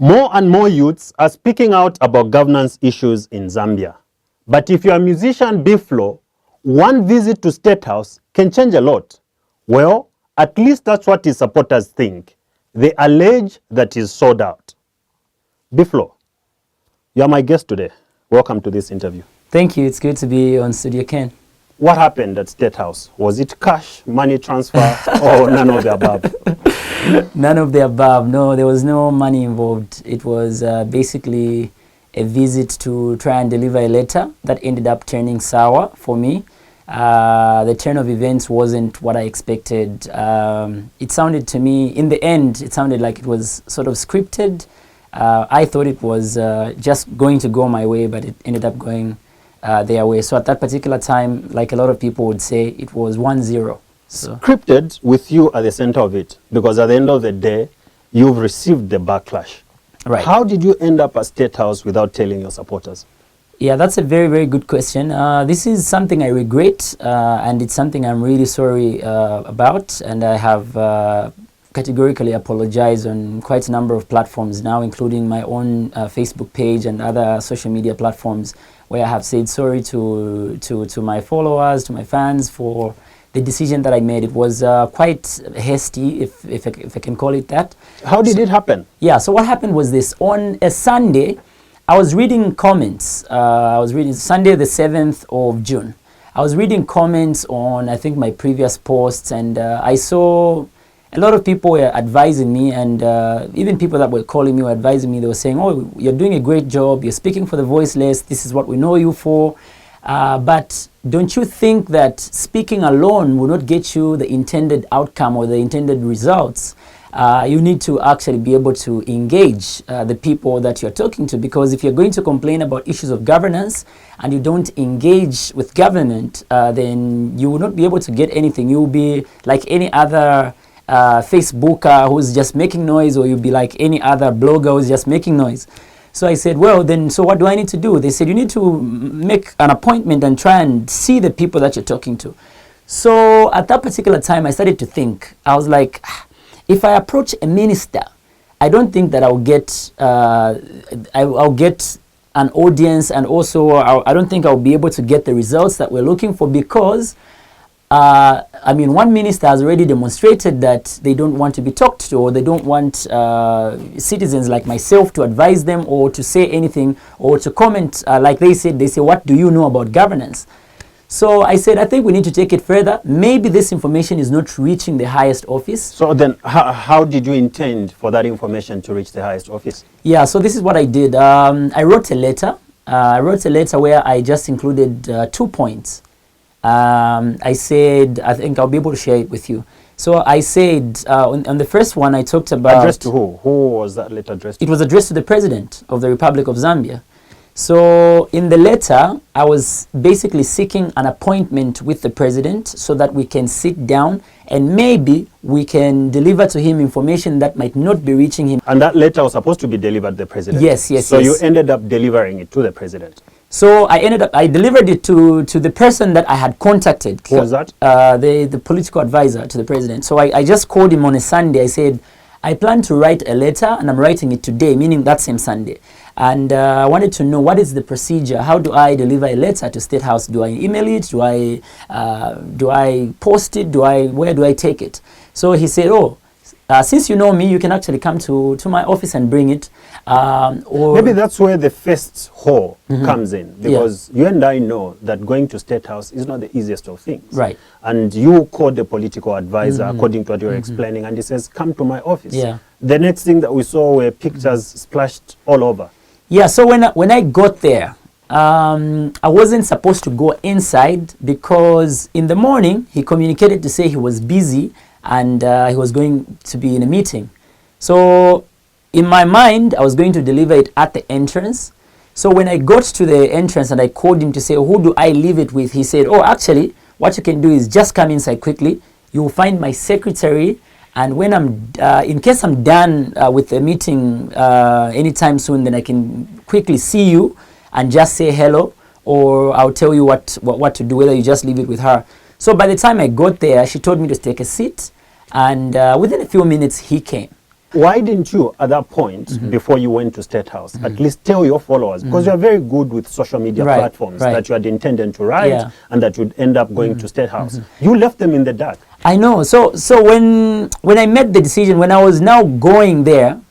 More and more youths are speaking out about governance issues in Zambia. But if you're a musician Biflo, one visit to State House can change a lot. Well, at least that's what his supporters think. They allege that he's sold out. Biflo, you're my guest today. Welcome to this interview. Thank you. It's good to be on Studio Ken. What happened at State House? Was it cash, money transfer, or none of the above? None of the above. No, there was no money involved. It was basically a visit to try and deliver a letter that ended up turning sour for me. The turn of events wasn't what I expected. It sounded to me, in the end, it sounded like it was sort of scripted. I thought it was just going to go my way, but it ended up going their way. So at that particular time, like a lot of people would say, it was 1-0. So. Scripted with you at the center of it, because at the end of the day, you've received the backlash. Right. How did you end up at State House without telling your supporters? Yeah, that's a very, very good question. This is something I regret, and it's something I'm really sorry about, and I have categorically apologized on quite a number of platforms now, including my own Facebook page and other social media platforms, where I have said sorry to my followers, to my fans, for the decision that I made. It was quite hasty, if I can call it that. How did it happen? Yeah, so what happened was this. On a Sunday, I was reading comments. I was reading Sunday the 7th of June. I was reading comments on, I think, my previous posts, and I saw a lot of people were advising me, and even people that were calling me were advising me. They were saying, oh, you're doing a great job. You're speaking for the voiceless. This is what we know you for. But don't you think that speaking alone will not get you the intended outcome or the intended results? You need to actually be able to engage the people that you're talking to, because if you're going to complain about issues of governance and you don't engage with government, then you will not be able to get anything. You will be like any other Facebooker who's just making noise, or you'll be like any other blogger who's just making noise. So I said, well, then, so what do I need to do? They said, you need to make an appointment and try and see the people that you're talking to. So at that particular time, I started to think. I was like, if I approach a minister, I don't think that I'll get I'll get an audience, and also I don't think I'll be able to get the results that we're looking for, because I mean, one minister has already demonstrated that they don't want to be talked to, or they don't want citizens like myself to advise them or to say anything or to comment. Like they say, what do you know about governance? So I said, I think we need to take it further. Maybe this information is not reaching the highest office. So then how did you intend for that information to reach the highest office? Yeah, so this is what I did. I wrote a letter. I wrote a letter where I just included 2 points. I said, I think I'll be able to share it with you. So I said, on the first one, I talked about... Addressed to who? Who was that letter addressed to? It was addressed to the President of the Republic of Zambia. So in the letter, I was basically seeking an appointment with the President so that we can sit down and maybe we can deliver to him information that might not be reaching him. And that letter was supposed to be delivered to the President? Yes. So you ended up delivering it to the President? So I delivered it to the person that I had contacted. Who was that? The political advisor to the President. So I just called him on a Sunday. I said, I plan to write a letter, and I'm writing it today, meaning that same Sunday. And I wanted to know, what is the procedure? How do I deliver a letter to State House? Do I email it? Do I post it? Where do I take it? So he said, oh, since you know me, you can actually come to my office and bring it. Or maybe that's where the first hole comes in, because you and I know that going to State House is not the easiest of things. Right. And you called the political advisor according to what you're explaining, and he says, come to my office. Yeah. The next thing that we saw were pictures splashed all over. Yeah, so when I got there, I wasn't supposed to go inside, because in the morning he communicated to say he was busy and he was going to be in a meeting. So in my mind, I was going to deliver it at the entrance. So when I got to the entrance and I called him to say, who do I leave it with? He said, oh, actually, what you can do is just come inside quickly. You will find my secretary. And when in case I'm done with the meeting anytime soon, then I can quickly see you and just say hello, or I'll tell you what to do, whether you just leave it with her. So by the time I got there, she told me to take a seat, and within a few minutes, he came. Why didn't you, at that point, before you went to State House, at least tell your followers, because you are very good with social media platforms, that you had intended to write and that you'd end up going to State House. You left them in the dark. I know. So when I made the decision, when I was now going there,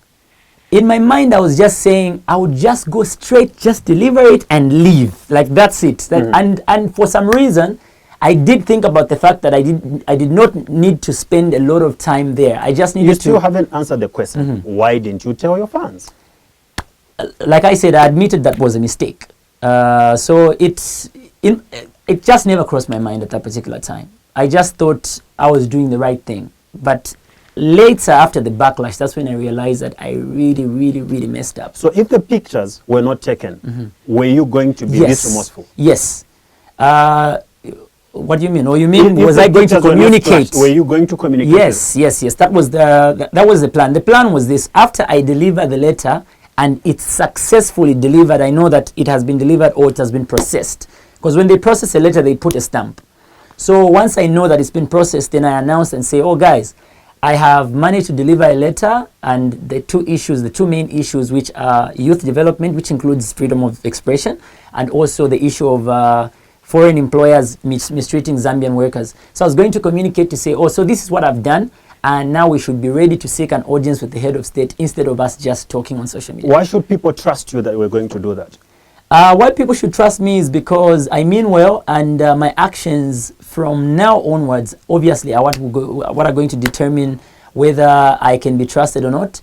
in my mind I was just saying I would just go straight, just deliver it and leave. Like that's it. And for some reason, I did think about the fact that I did not need to spend a lot of time there. I just needed to... You still haven't answered the question. Why didn't you tell your fans? Like I said, I admitted that was a mistake. So it just never crossed my mind at that particular time. I just thought I was doing the right thing. But later, after the backlash, that's when I realized that I really, really, really messed up. So if the pictures were not taken, were you going to be this remorseful? Yes. What do you mean? Or you mean, was I going to communicate? Were you going to communicate? Yes. That was the plan. The plan was this: after I deliver the letter and it's successfully delivered, I know that it has been delivered or it has been processed. Because when they process a letter, they put a stamp. So once I know that it's been processed, then I announce and say, "Oh, guys, I have managed to deliver a letter, and the two main issues, which are youth development, which includes freedom of expression, and also the issue of foreign employers mistreating Zambian workers." So I was going to communicate to say, oh, so this is what I've done, and now we should be ready to seek an audience with the head of state instead of us just talking on social media. Why should people trust you that we're going to do that? Why people should trust me is because I mean well, and my actions from now onwards, obviously, are what are going to determine whether I can be trusted or not.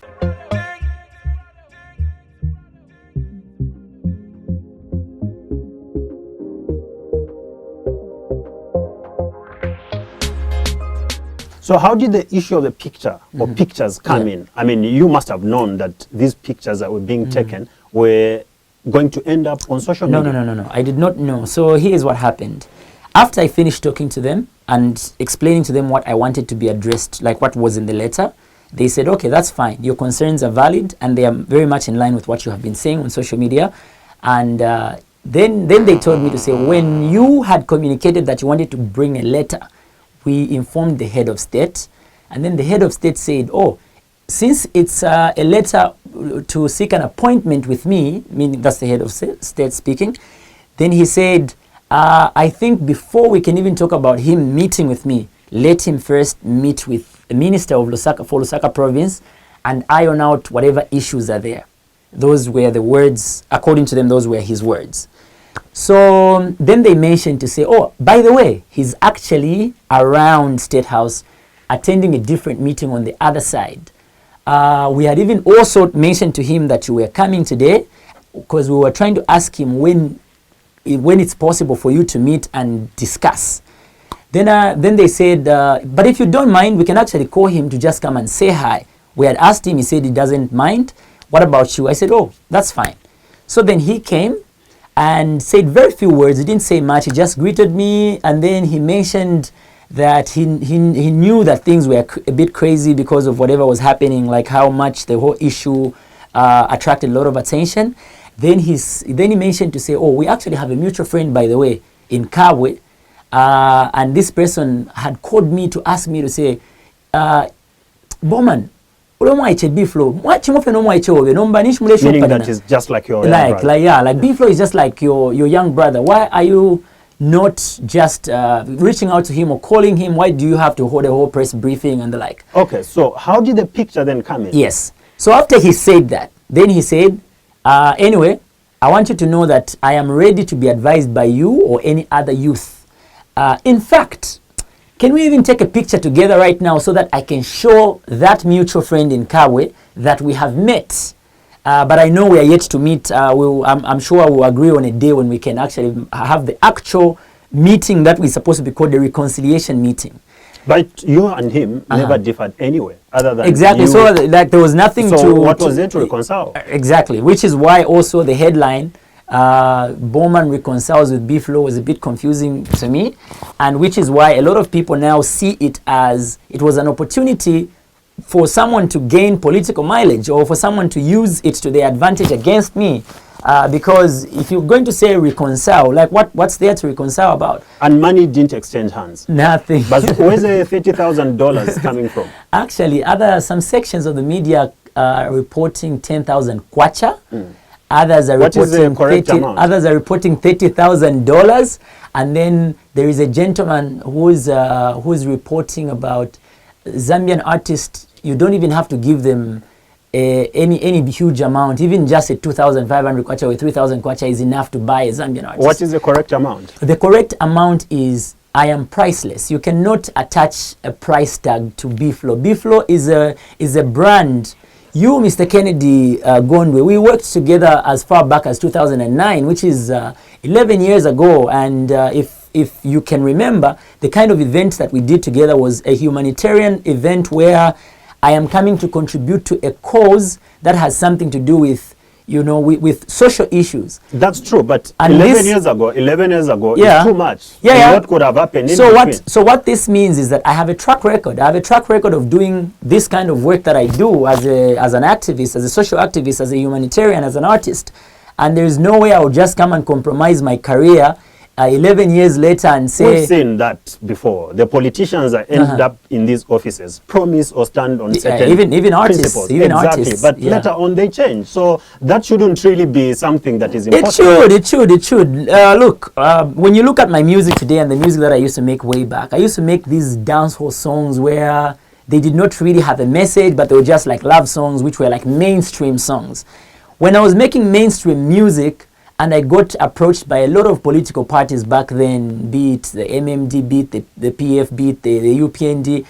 So how did the issue of the picture or pictures come in? I mean, you must have known that these pictures that were being taken were going to end up on social media. No. I did not know. So here's what happened. After I finished talking to them and explaining to them what I wanted to be addressed, like what was in the letter, they said, okay, that's fine. Your concerns are valid and they are very much in line with what you have been saying on social media. And then they told me to say, when you had communicated that you wanted to bring a letter, we informed the head of state, and then the head of state said, oh, since it's a letter to seek an appointment with me, meaning that's the head of state speaking, then he said, I think before we can even talk about him meeting with me, let him first meet with the minister of Lusaka for Lusaka province and iron out whatever issues are there. Those were the words, according to them, those were his words. So then they mentioned to say, oh, by the way, he's actually around State House attending a different meeting on the other side. We had even also mentioned to him that you were coming today because we were trying to ask him when it's possible for you to meet and discuss. Then they said, but if you don't mind, we can actually call him to just come and say hi. We had asked him, he said he doesn't mind. What about you? I said, oh, that's fine. So then he came and said very few words. He didn't say much. He just greeted me, and then he mentioned that he knew that things were a bit crazy because of whatever was happening, like how much the whole issue attracted a lot of attention. Then he mentioned to say, oh, we actually have a mutual friend, by the way, in Kabwe, and this person had called me to ask me to say, Bowman, meaning that is just like your young brother. Like B-Flow is just like your young brother. Why are you not just reaching out to him or calling him? Why do you have to hold a whole press briefing and the like? Okay, so how did the picture then come in? Yes. So after he said that, then he said, anyway, I want you to know that I am ready to be advised by you or any other youth. In fact, can we even take a picture together right now so that I can show that mutual friend in Kabwe that we have met? But I know we are yet to meet. I'm sure we'll agree on a day when we can actually have the actual meeting that we're supposed to be called the reconciliation meeting. But you and him never differed anywhere other than exactly. You. So like there was nothing to. So what was there to reconcile? Exactly, which is why also the headline Bowman reconciles with B-Flow was a bit confusing to me, and which is why a lot of people now see it as it was an opportunity for someone to gain political mileage or for someone to use it to their advantage against me. Because if you're going to say reconcile, like what's there to reconcile about? And money didn't exchange hands. Nothing. But where's the $30,000 coming from? Actually, some sections of the media are reporting 10,000 kwacha. Others are What is the reporting correct amount? Others are reporting $30,000, and then there is a gentleman who's reporting about Zambian artists. You don't even have to give them any huge amount. Even just a 2,500 kwacha or 3,000 kwacha is enough to buy a Zambian artist. What is the correct amount? The correct amount is I am priceless. You cannot attach a price tag to Biflo. Biflo is a brand. You, Mr. Kennedy Gondwe, we worked together as far back as 2009, which is 11 years ago. And if you can remember, the kind of event that we did together was a humanitarian event where I am coming to contribute to a cause that has something to do with, with social issues. That's true, but And 11 years ago Yeah. is too much. Yeah, And yeah. what could have happened in So between? what this means is that I have a track record. I have a track record of doing this kind of work that I do as an activist, as a social activist, as a humanitarian, as an artist. And there is no way I would just come and compromise my career 11 years later and say... We've seen that before. The politicians that end up in these offices promise or stand on certain even artists, principles. even exactly. artists, But yeah. later on they change. So that shouldn't really be something that is important. It should. Look, when you look at my music today and the music that I used to make way back, I used to make these dancehall songs where they did not really have a message, but they were just like love songs, which were like mainstream songs. When I was making mainstream music, and I got approached by a lot of political parties back then, be it the MMD, be it the PF, be it the UPND,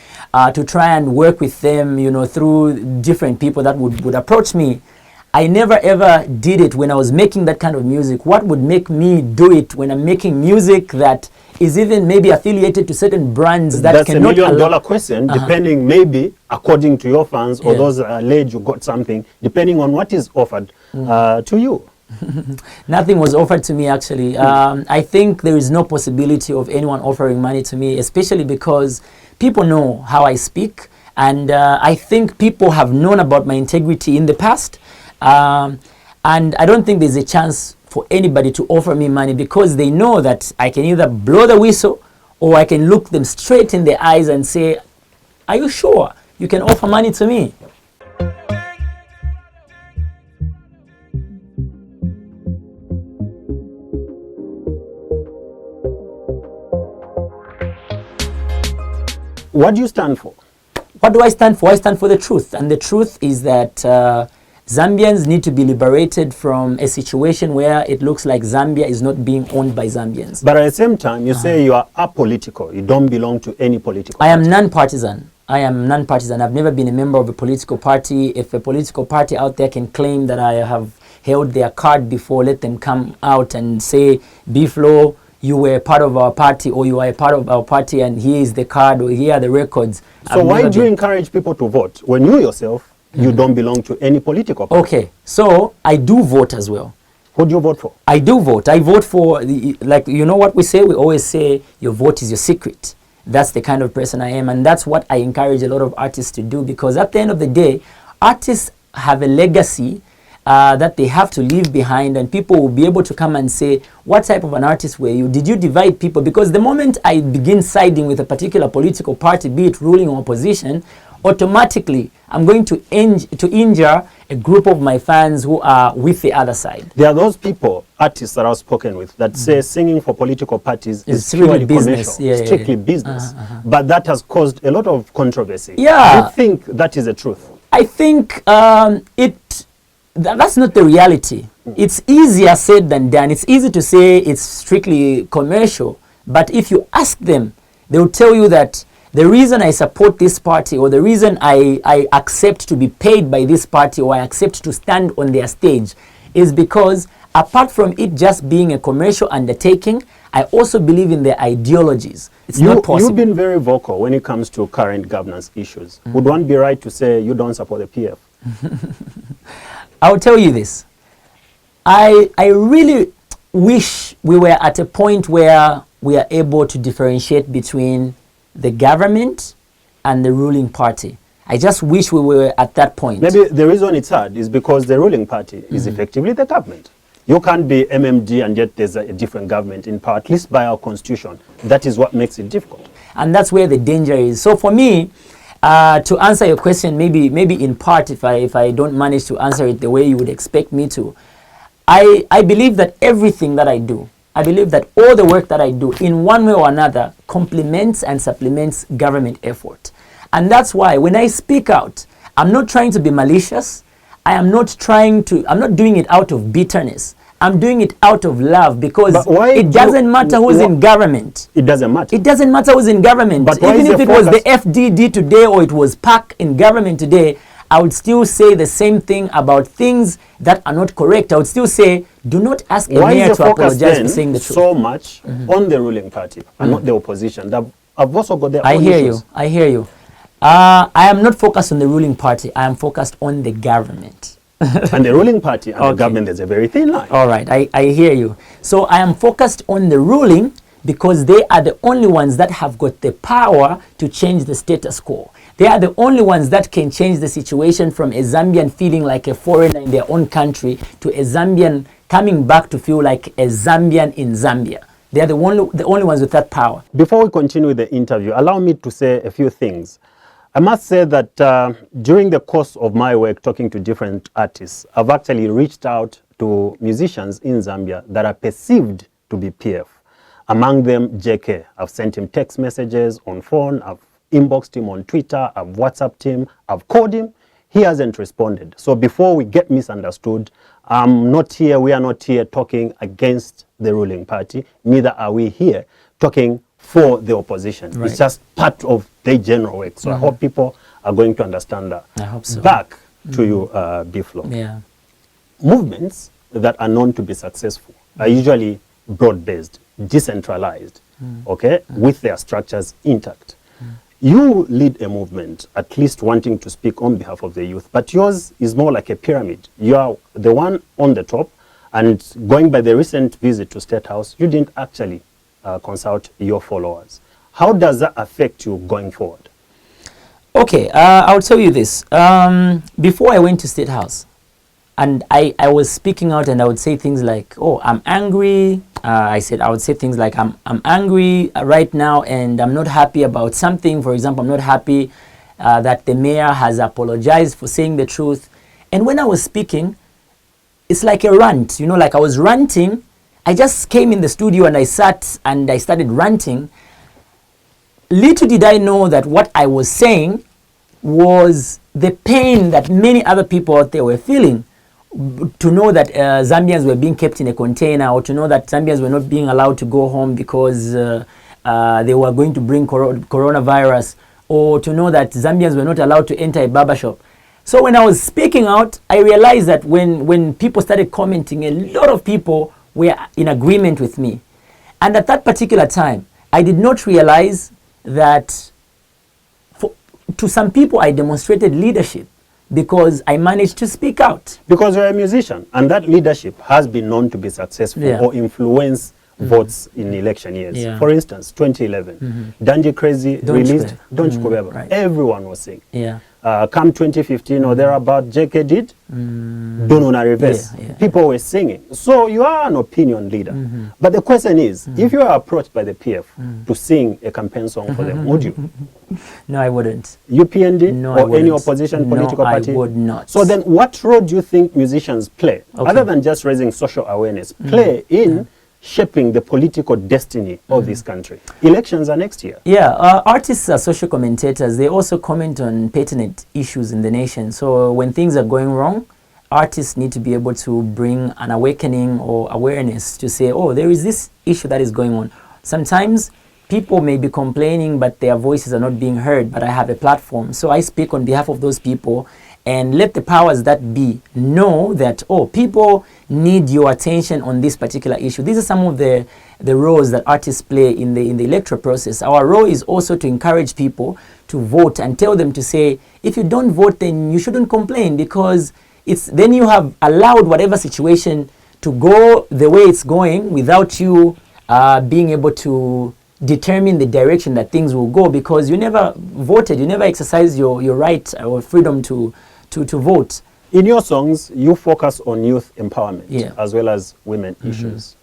to try and work with them, through different people that would approach me. I never ever did it when I was making that kind of music. What would make me do it when I'm making music that is even maybe affiliated to certain brands that That's cannot $1 million question, depending maybe according to your fans or those alleged you got something, depending on what is offered to you. Nothing was offered to me, actually. I think there is no possibility of anyone offering money to me, especially because people know how I speak, and I think people have known about my integrity in the past, and I don't think there's a chance for anybody to offer me money because they know that I can either blow the whistle or I can look them straight in the eyes and say, "Are you sure you can offer money to me?" What do you stand for? What do I stand for? I stand for the truth. And the truth is that Zambians need to be liberated from a situation where it looks like Zambia is not being owned by Zambians. But at the same time, you say you are apolitical. You don't belong to any political I am party. non-partisan. I've never been a member of a political party. If a political party out there can claim that I have held their card before, let them come out and say, Biflo, you were part of our party, or you are a part of our party, and here is the card, or here are the records. So why do you encourage people to vote when you yourself, you don't belong to any political party? Okay, so I do vote as well. Who do you vote for? I do vote. I vote for, what we say? We always say your vote is your secret. That's the kind of person I am, and that's what I encourage a lot of artists to do, because at the end of the day, artists have a legacy that they have to leave behind, and people will be able to come and say, what type of an artist were you? Did you divide people? Because the moment I begin siding with a particular political party, be it ruling or opposition, automatically I'm going to injure a group of my fans who are with the other side. There are those people, artists that I've spoken with, that say singing for political parties is really purely business. commercial, strictly business. But that has caused a lot of controversy. Yeah. I think that is the truth. I think that's not the reality. It's easier said than done. It's easy to say it's strictly commercial, but if you ask them, they will tell you that the reason I support this party, or the reason I accept to be paid by this party, or I accept to stand on their stage, is because apart from it just being a commercial undertaking, I also believe in their ideologies. It's not possible. You've been very vocal when it comes to current governance issues. Would one be right to say you don't support the PF? I'll tell you this. I really wish we were at a point where we are able to differentiate between the government and the ruling party. I just wish we were at that point. Maybe the reason it's hard is because the ruling party is effectively the government. You can't be MMD and yet there's a different government in power, at least by our constitution. That is what makes it difficult. And that's where the danger is. So for me, to answer your question, maybe in part, if I don't manage to answer it the way you would expect me to, I believe that everything that I do, I believe that all the work that I do in one way or another complements and supplements government effort. And that's why when I speak out, I'm not trying to be malicious. I'm not doing it out of bitterness. I'm doing it out of love, because it doesn't matter who's in government. It doesn't matter. It doesn't matter who's in government. But even if it was the FDD today or it was PAC in government today, I would still say the same thing about things that are not correct. I would still say, do not ask a mayor to apologize for saying the truth. So much on the ruling party and not the opposition. I've also got their I own hear issues. you. I hear you. I am not focused on the ruling party. I am focused on the government. And the ruling party and the government, there's a very thin line. All right, I hear you. So I am focused on the ruling because they are the only ones that have got the power to change the status quo. They are the only ones that can change the situation from a Zambian feeling like a foreigner in their own country to a Zambian coming back to feel like a Zambian in Zambia. They are the only ones with that power. Before we continue with the interview, allow me to say a few things. I must say that during the course of my work talking to different artists, I've actually reached out to musicians in Zambia that are perceived to be PF. Among them, JK. I've sent him text messages on phone, I've inboxed him on Twitter, I've WhatsApped him, I've called him. He hasn't responded. So before we get misunderstood, we are not here talking against the ruling party, neither are we here talking for the opposition. Right. It's just part of their general work. So I hope people are going to understand that. I hope so. Back to you, Biflo. Yeah. Movements that are known to be successful are usually broad-based, decentralized, okay, with their structures intact. You lead a movement, at least wanting to speak on behalf of the youth, but yours is more like a pyramid. You are the one on the top, and going by the recent visit to State House, you didn't actually consult your followers. How does that affect you going forward? Okay, I'll tell you this. Before I went to State House, and I was speaking out, and I would say things like, oh, I'm angry. I would say things like, I'm angry right now, and I'm not happy about something. For example, I'm not happy that the mayor has apologized for saying the truth. And when I was speaking, it's like a rant, like I was ranting. I just came in the studio and I sat and I started ranting. Little did I know that what I was saying was the pain that many other people out there were feeling. To know that Zambians were being kept in a container, or to know that Zambians were not being allowed to go home because they were going to bring coronavirus, or to know that Zambians were not allowed to enter a barbershop. So when I was speaking out, I realized that when people started commenting, a lot of people were in agreement with me. And at that particular time, I did not realize that to some people I demonstrated leadership because I managed to speak out. Because you're a musician, and that leadership has been known to be successful or influence votes in election years. For instance, 2011, Danji Crazy released Don't Chikubeba. Right. Everyone was saying. Come 2015 or thereabout, JK did Dununa Reverse. People were singing. So you are an opinion leader. But the question is, if you are approached by the PF to sing a campaign song for them, would you? No, I wouldn't. UPND or any opposition political party? No, I would not. So then what role do you think musicians play, other than just raising social awareness, play in shaping the political destiny of this country? Elections are next year. Artists are social commentators. They also comment on pertinent issues in the nation. So when things are going wrong, artists need to be able to bring an awakening or awareness to say, oh, there is this issue that is going on. Sometimes people may be complaining, but their voices are not being heard, but I have a platform. So I speak on behalf of those people and let the powers that be know that, oh, people need your attention on this particular issue. These are some of the roles that artists play in the electoral process. Our role is also to encourage people to vote and tell them to say, if you don't vote, then you shouldn't complain, because then you have allowed whatever situation to go the way it's going without you being able to determine the direction that things will go, because you never voted, you never exercised your right or freedom to vote. In your songs, you focus on youth empowerment Yeah. as well as women issues.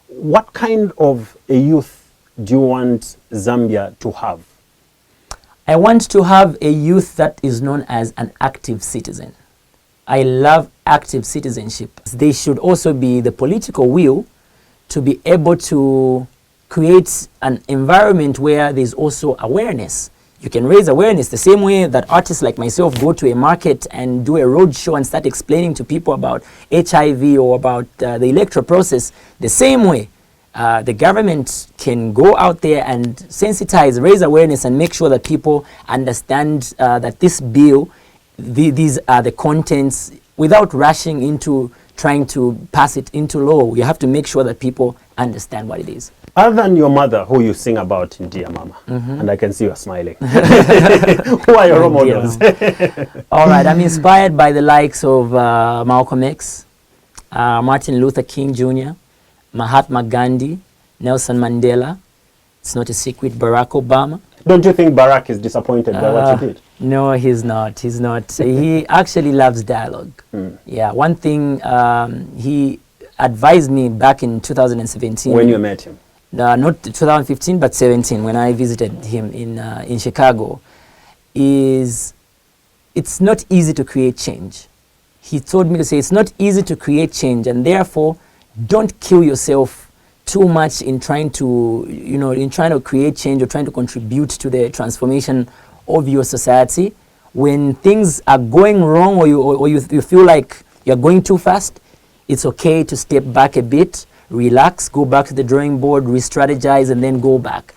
What kind of a youth do you want Zambia to have? I want to have a youth that is known as an active citizen. I love active citizenship. They should also be the political will to be able to create an environment where there's also awareness. You can raise awareness the same way that artists like myself go to a market and do a road show and start explaining to people about HIV or about the electoral process. The same way the government can go out there and sensitize, raise awareness, and make sure that people understand that this bill, these are the contents, without rushing into trying to pass it into law. You have to make sure that people understand what it is. Other than your mother, who you sing about in Dear Mama, and I can see you're smiling. Who are your role models? All right, I'm inspired by the likes of Malcolm X, Martin Luther King Jr., Mahatma Gandhi, Nelson Mandela. It's not a secret, Barack Obama. Don't you think Barack is disappointed by what you did? No, he's not. He's not. He actually loves dialogue. Yeah, one thing he advised me back in 2017. When you met him? Not 2015, but 17, when I visited him in Chicago, is it's not easy to create change. He told me to say it's not easy to create change, and therefore don't kill yourself too much in trying to, in trying to create change or trying to contribute to the transformation of your society. When things are going wrong or you feel like you're going too fast, it's okay to step back a bit, relax, go back to the drawing board, re-strategize, and then go back.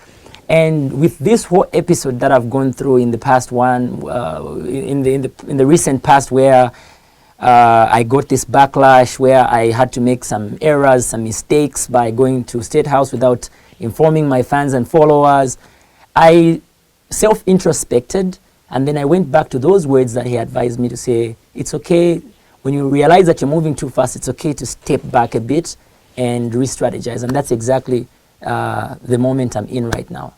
And with this whole episode that I've gone through in the past in the recent past, where I got this backlash, where I had to make some errors, some mistakes by going to State House without informing my fans and followers, I self-introspected, and then I went back to those words that he advised me to say, it's okay, when you realize that you're moving too fast, it's okay to step back a bit and re-strategize. And that's exactly the moment I'm in right now.